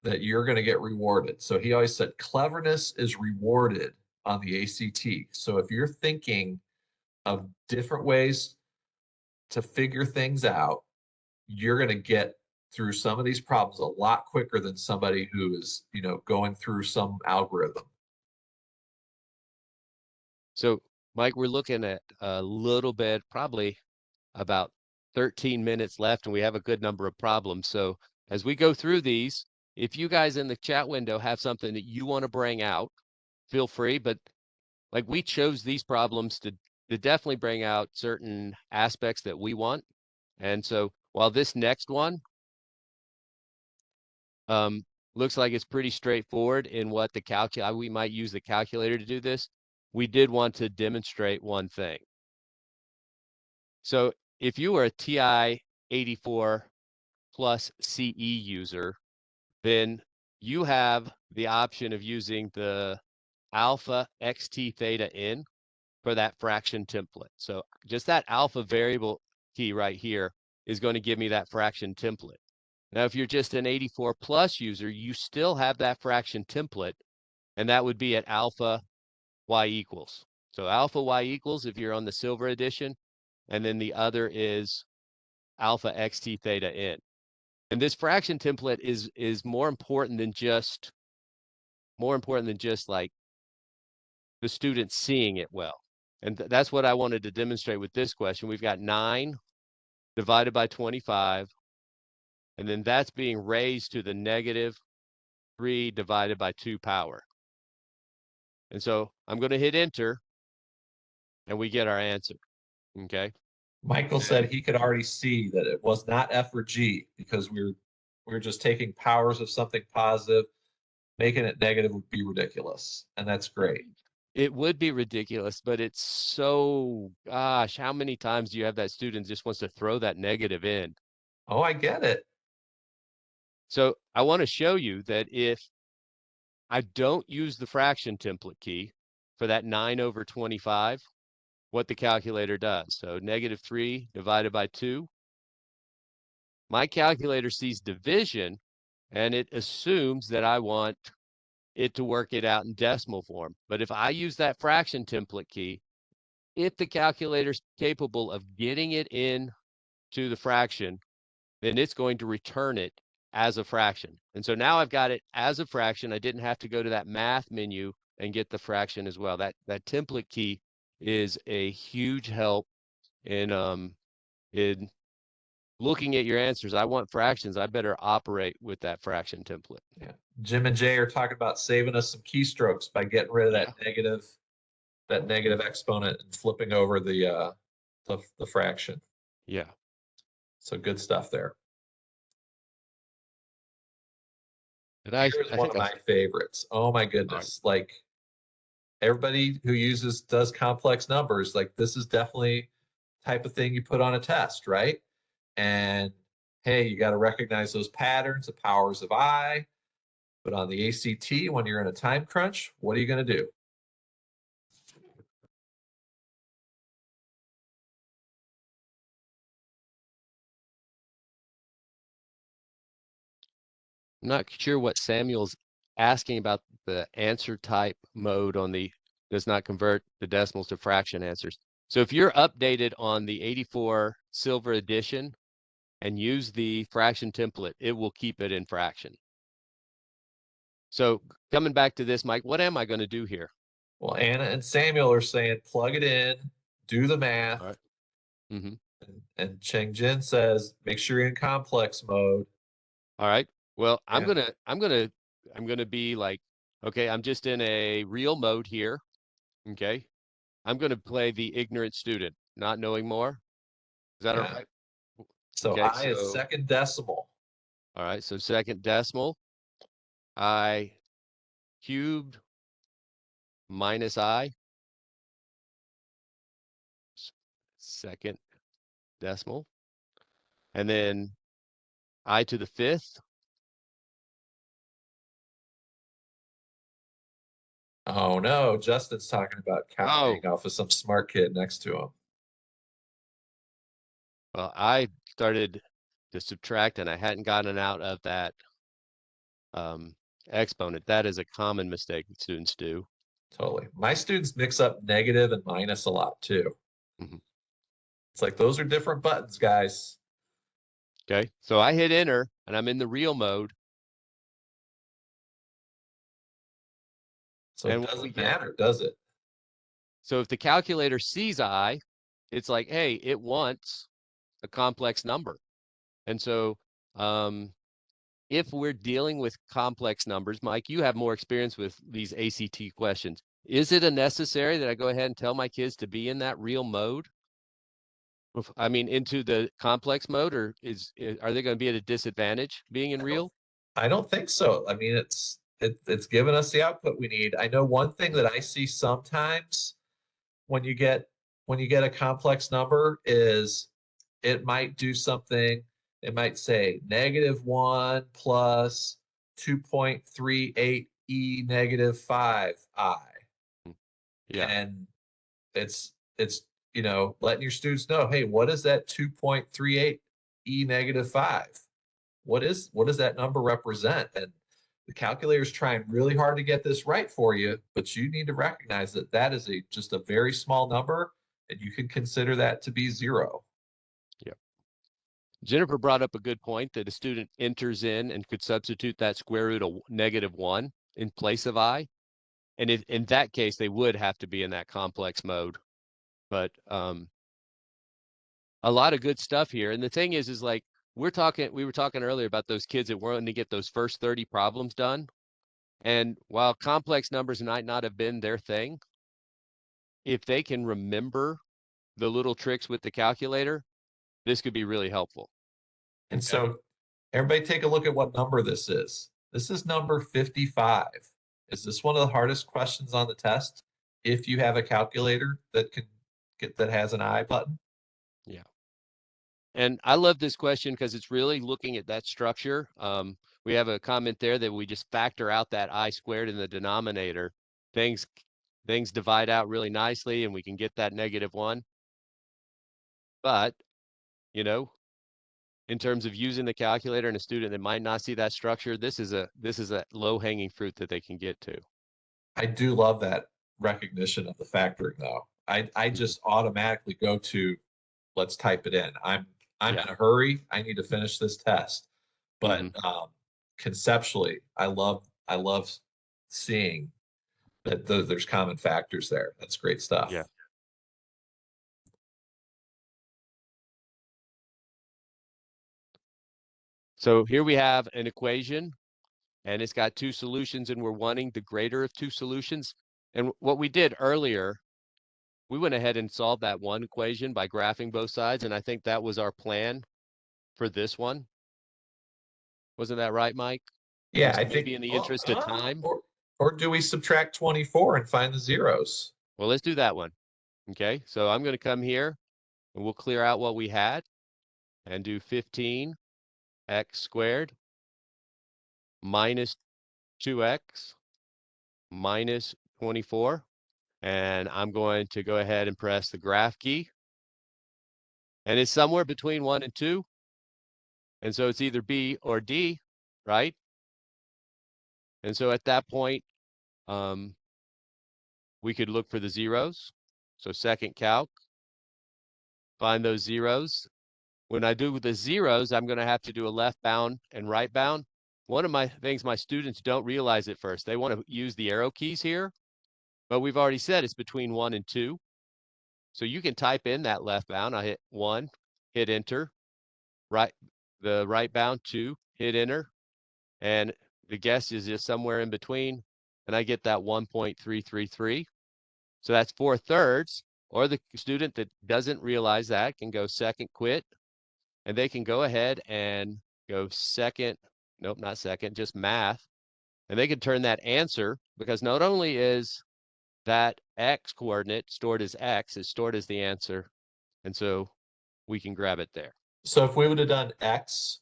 that you're going to get rewarded. So he always said cleverness is rewarded on the ACT. So if you're thinking of different ways to figure things out, you're going to get through some of these problems a lot quicker than somebody who is, going through some algorithm. So, Mike, we're looking at a little bit, probably about 13 minutes left and we have a good number of problems. So as we go through these, if you guys in the chat window have something that you want to bring out, feel free. But like we chose these problems to definitely bring out certain aspects that we want. And so while this next one looks like it's pretty straightforward in what we might use the calculator to do this, we did want to demonstrate one thing. So if you are a TI-84 plus CE user, then you have the option of using the alpha xt theta n for that fraction template. So just that alpha variable key right here is going to give me that fraction template. Now, if you're just an 84 plus user, you still have that fraction template, and that would be at alpha y equals. So alpha y equals if you're on the silver edition, and then the other is alpha xt theta n. And this fraction template is more important than just like the student seeing it well. And that's what I wanted to demonstrate with this question. We've got 9 divided by 25, and then that's being raised to the negative 3 divided by 2 power. And so I'm going to hit enter, and we get our answer. Okay. Michael said he could already see that it was not F or G because we're just taking powers of something positive, making it negative would be ridiculous, and that's great. It would be ridiculous, but it's so, gosh, how many times do you have that student just wants to throw that negative in? Oh, I get it. So I want to show you that if I don't use the fraction template key for that 9 over 25, what the calculator does. So negative 3 divided by 2. My calculator sees division, and it assumes that I want it to work it out in decimal form. But if I use that fraction template key, if the calculator's capable of getting it in to the fraction, then it's going to return it as a fraction. And so now I've got it as a fraction. I didn't have to go to that math menu and get the fraction as well. That template key is a huge help in looking at your answers. I want fractions. I better operate with that fraction template. Yeah. Jim and Jay are talking about saving us some keystrokes by getting rid of that negative exponent and flipping over the fraction. Yeah. So good stuff there. And Here's one of my favorites. Oh my goodness. Like everybody who does complex numbers, like this is definitely type of thing you put on a test, right? And hey, you got to recognize those patterns, the powers of I. But on the ACT, when you're in a time crunch, what are you going to do? I'm not sure what Samuel's asking about the answer type mode on the does not convert the decimals to fraction answers. So if you're updated on the 84 silver edition and use the fraction template, it will keep it in fraction. So coming back to this, Mike, what am I going to do here? Well, Anna and Samuel are saying plug it in, do the math. All right. Mm-hmm. And Cheng Jin says make sure you're in complex mode. All right. Well, Yeah. I'm gonna be like, okay, I'm just in a real mode here. Okay. I'm gonna play the ignorant student, not knowing more. Is that all right? So Okay, I is second decimal. All right, so second decimal, I cubed minus I, second decimal, and then I to the fifth. Oh no, Justin's talking about copying off of some smart kid next to him. Well, I started to subtract and I hadn't gotten out of that exponent. That is a common mistake that students do. Totally. My students mix up negative and minus a lot too. Mm-hmm. It's like those are different buttons, guys. Okay, so I hit enter and I'm in the real mode. So it doesn't matter, does it? So if the calculator sees I, it's like, hey, it wants a complex number. And so if we're dealing with complex numbers, Mike, you have more experience with these ACT questions. Is it a necessary that I go ahead and tell my kids to be in that real mode? I mean, into the complex mode, or are they going to be at a disadvantage being in real? I don't think so. I mean, it's given us the output we need. I know one thing that I see sometimes when you get a complex number is it might do something. It might say -1 plus 2.38 e negative 5I. Yeah. And it's letting your students know, hey, what is that 2.38 e negative 5? What does that number represent? And the calculator is trying really hard to get this right for you, but you need to recognize that that is just a very small number, and you can consider that to be 0. Yeah. Jennifer brought up a good point that a student enters in and could substitute that square root of -1 in place of I. And in that case, they would have to be in that complex mode. But a lot of good stuff here. And the thing is like we were talking earlier about those kids that wanted to get those first 30 problems done. And while complex numbers might not have been their thing, if they can remember the little tricks with the calculator, this could be really helpful. And so everybody take a look at what number this is. This is number 55. Is this one of the hardest questions on the test if you have a calculator that has an I button? Yeah. And I love this question because it's really looking at that structure. We have a comment there that we just factor out that I squared in the denominator. Things divide out really nicely and we can get that -1. But, in terms of using the calculator and a student that might not see that structure, this is a low-hanging fruit that they can get to. I do love that recognition of the factoring though. I just automatically go to let's type it in. I'm in a hurry. I need to finish this test. But conceptually, I love seeing that there's common factors there. That's great stuff. Yeah. So here we have an equation and it's got two solutions and we're wanting the greater of two solutions. And what we did earlier, we went ahead and solved that one equation by graphing both sides. And I think that was our plan for this one. Wasn't that right, Mike? Yeah, Just I think maybe in the interest of time. Or do we subtract 24 and find the zeros? Well, let's do that one. Okay, so I'm going to come here and we'll clear out what we had and do 15x squared minus 2x minus 24. And I'm going to go ahead and press the graph key. And it's somewhere between 1 and 2. And so it's either B or D, right? And so at that point, we could look for the zeros. So second calc, find those zeros. When I do the zeros, I'm going to have to do a left bound and right bound. One of my things my students don't realize at first, they want to use the arrow keys here, but we've already said it's between 1 and 2. So you can type in that left bound. I hit 1, hit enter, the right bound 2, hit enter, and the guess is just somewhere in between, and I get that 1.333. So that's 4/3, or the student that doesn't realize that can go second quit, and they can go ahead and go second, nope, not second, just math, and they can turn that answer, because not only is that X coordinate stored as X, is stored as the answer, and so we can grab it there. So if we would have done X,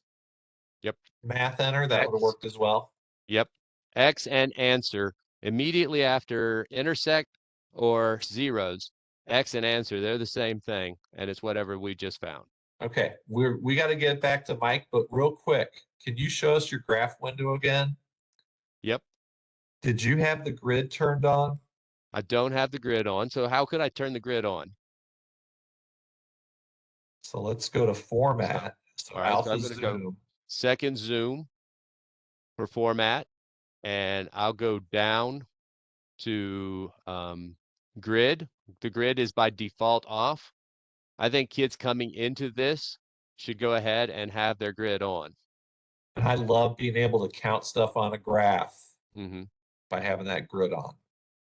Yep, math enter, that X. would have worked as well. Yep, X and answer immediately after intersect or zeros. X and answer, they're the same thing, and it's whatever we just found. Okay, we got to get back to Mike, but real quick, can you show us your graph window again? Yep. Did you have the grid turned on? I don't have the grid on, so how could I turn the grid on? So let's go to format. So All right, so alpha I'm going to go zoom. second zoom for format, and I'll go down to grid. The grid is by default off. I think kids coming into this should go ahead and have their grid on. And I love being able to count stuff on a graph Mm-hmm. by having that grid on.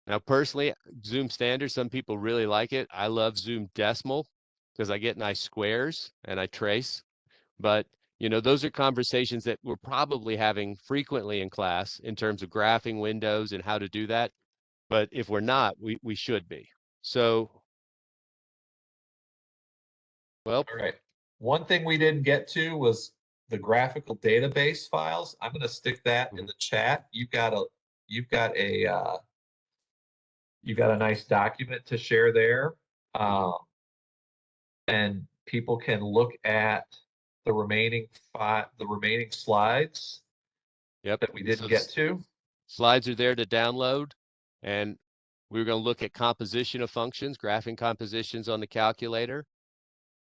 Now, personally, Zoom Standard, some people really like it. I love Zoom Decimal because I get nice squares and I trace. But, those are conversations that we're probably having frequently in class in terms of graphing windows and how to do that. But if we're not, we should be. So, well, All right. One thing we didn't get to was the graphical database files. I'm going to stick that in the chat. You've got a nice document to share there. And people can look at the remaining slides yep. that we didn't So get to. slides are there to download. And we're going to look at composition of functions, graphing compositions on the calculator,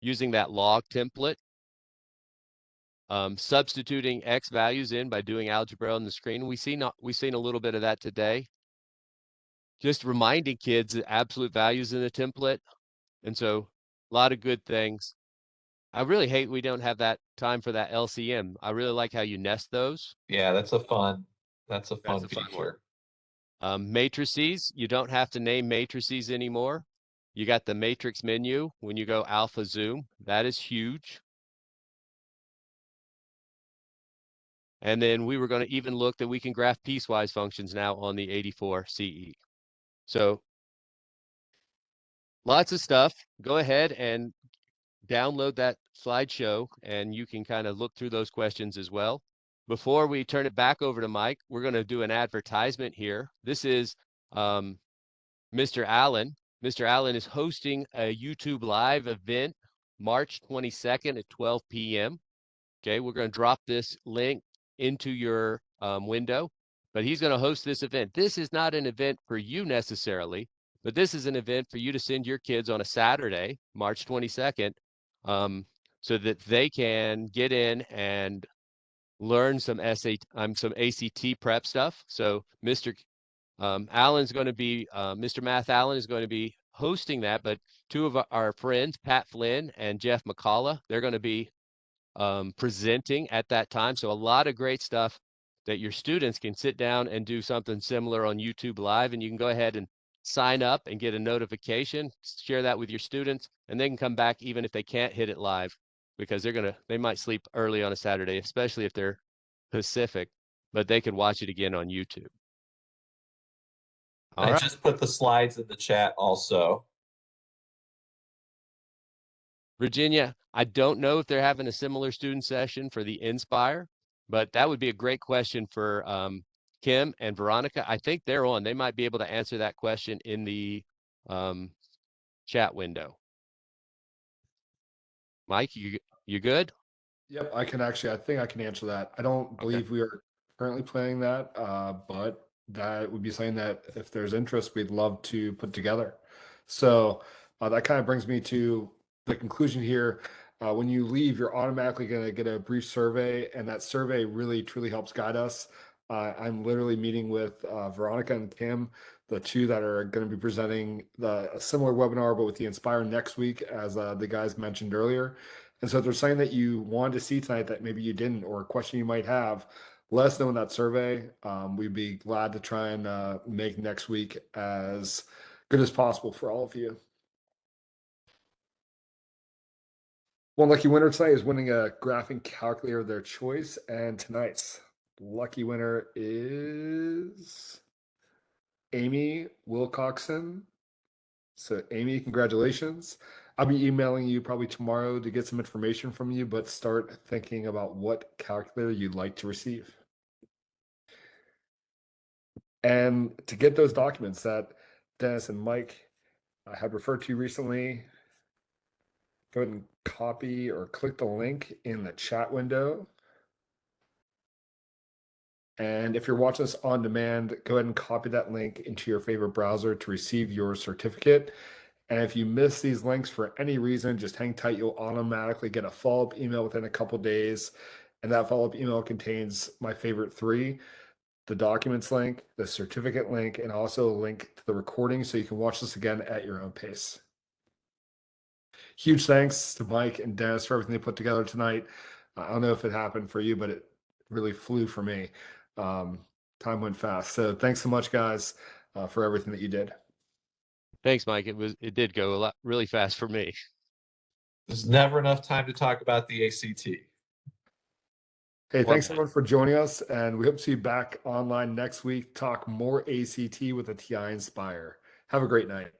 using that log template, substituting X values in by doing algebra on the screen. We've seen a little bit of that today. Just reminding kids the absolute values in the template. And so a lot of good things. I really hate we don't have that time for that LCM. I really like how you nest those. Yeah, that's a fun One. feature. Matrices, you don't have to name matrices anymore. You got the matrix menu when you go alpha zoom. That is huge. And then we were going to even look that we can graph piecewise functions now on the 84 CE. So lots of stuff. Go ahead and download that slideshow and you can kind of look through those questions as well. Before we turn it back over to Mike, we're going to do an advertisement here. This is Mr. Allen. Mr. Allen is hosting a YouTube live event March 22nd at 12 p.m. Okay, we're going to drop this link into your window, but he's going to host this event. This is not an event for you necessarily, but this is an event for you to send your kids on a Saturday, March 22nd, so that they can get in and learn some some ACT prep stuff. So Mr. Allen's going to be, Mr. Math Allen is going to be hosting that, but two of our friends, Pat Flynn and Jeff McCullough, they're going to be presenting at that time. So a lot of great stuff that your students can sit down and do something similar on YouTube Live, and you can go ahead and sign up and get a notification, share that with your students, and they can come back even if they can't hit it live because they might sleep early on a Saturday, especially if they're Pacific, but they could watch it again on YouTube. All I right. just put the slides in the chat also. Virginia, I don't know if they're having a similar student session for the Inspire, but that would be a great question for Kim and Veronica. I think they're on. They might be able to answer that question in the chat window. Mike, you good? Yep, I think I can answer that. I don't believe we are currently planning that, but that would be something that if there's interest, we'd love to put together. So that kind of brings me to the conclusion here. When you leave, you're automatically going to get a brief survey, and that survey really truly helps guide us. I'm literally meeting with Veronica and Kim, the two that are going to be presenting a similar webinar, but with the Inspire next week, as the guys mentioned earlier. And so if there's something that you wanted to see tonight that maybe you didn't, or a question you might have, let us know in that survey. We'd be glad to try and make next week as good as possible for all of you. One lucky winner tonight is winning a graphing calculator of their choice. And tonight's lucky winner is Amy Wilcoxon. So, Amy, congratulations. I'll be emailing you probably tomorrow to get some information from you, but start thinking about what calculator you'd like to receive. And to get those documents that Dennis and Mike had referred to recently, go ahead and copy or click the link in the chat window. And if you're watching this on demand, go ahead and copy that link into your favorite browser to receive your certificate. And if you miss these links for any reason, just hang tight. You'll automatically get a follow-up email within a couple days. And that follow-up email contains my favorite three: the documents link, the certificate link, and also a link to the recording so you can watch this again at your own pace. huge thanks to Mike and Dennis for everything they put together tonight. I don't know if it happened for you, but it really flew for me. Time went fast. So thanks so much, guys, for everything that you did. Thanks, Mike. It did go a lot really fast for me. There's never enough time to talk about the ACT. Hey, Well, thanks everyone for joining us, and we hope to see you back online next week. Talk more ACT with the TI-Nspire. Have a great night.